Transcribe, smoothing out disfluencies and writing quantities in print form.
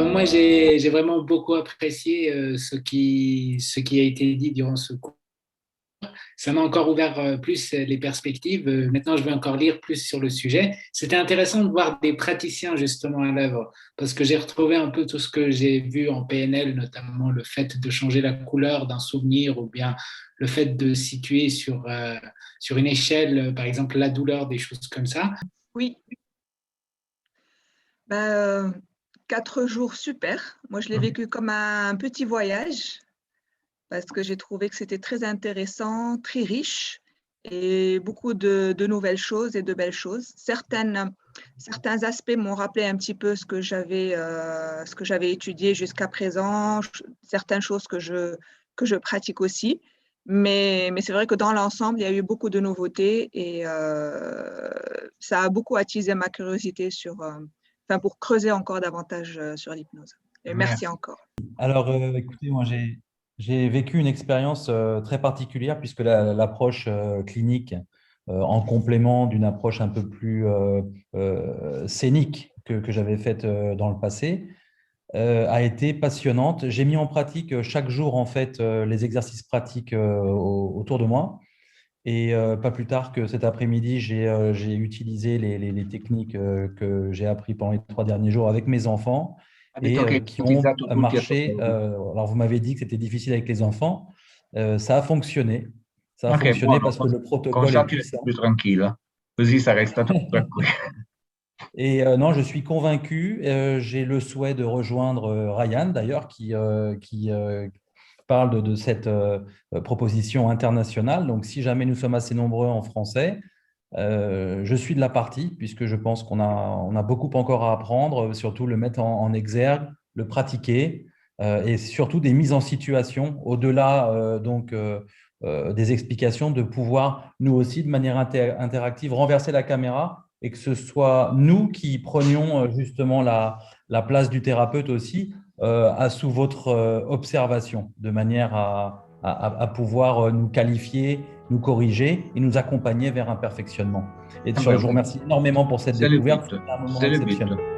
moi, j'ai vraiment beaucoup apprécié ce qui a été dit durant ce cours. Ça m'a encore ouvert plus les perspectives. Maintenant, je vais encore lire plus sur le sujet. C'était intéressant de voir des praticiens justement à l'œuvre, parce que j'ai retrouvé un peu tout ce que j'ai vu en PNL, notamment le fait de changer la couleur d'un souvenir ou bien le fait de situer sur une échelle, par exemple, la douleur, des choses comme ça. Oui, bah, 4 jours super. Moi, je l'ai vécu comme un petit voyage parce que j'ai trouvé que c'était très intéressant, très riche et beaucoup de nouvelles choses et de belles choses. Certains aspects m'ont rappelé un petit peu ce que j'avais étudié jusqu'à présent, certaines choses que je pratique aussi. Mais c'est vrai que dans l'ensemble, il y a eu beaucoup de nouveautés et ça a beaucoup attisé ma curiosité enfin, pour creuser encore davantage sur l'hypnose. Et merci Merci. encore. Alors, écoutez, moi, j'ai vécu une expérience très particulière puisque l'approche clinique, en complément d'une approche un peu plus scénique que j'avais faite dans le passé, a été passionnante. J'ai mis en pratique chaque jour, en fait, les exercices pratiques autour de moi. Et pas plus tard que cet après-midi, j'ai utilisé les techniques que j'ai appris pendant les 3 derniers jours avec mes enfants Ha detto et che hai qui ont utilizzato tutti a tuo marché. favore. Alors, vous m'avez dit que c'était difficile avec les enfants. Ça a fonctionné. Ça a Ok, fonctionné buono, parce que le protocole est consciati più puissant. tranquilla, così sarei stato più tranquillo. Et non, je suis convaincu. J'ai le souhait de rejoindre Ryan, d'ailleurs, qui parle de cette proposition internationale. Donc, si jamais nous sommes assez nombreux en français, je suis de la partie, puisque je pense qu'on a beaucoup encore à apprendre, surtout le mettre en exergue, le pratiquer, et surtout des mises en situation, au-delà des explications, de pouvoir, nous aussi, de manière interactive, renverser la caméra et que ce soit nous qui prenions justement la place du thérapeute aussi, sous votre observation, de manière à pouvoir nous qualifier, nous corriger et nous accompagner vers un perfectionnement. Et je Vabbè, vous remercie énormément pour cette c'est le découverte. but, C'était un moment c'est le but. exceptionnel.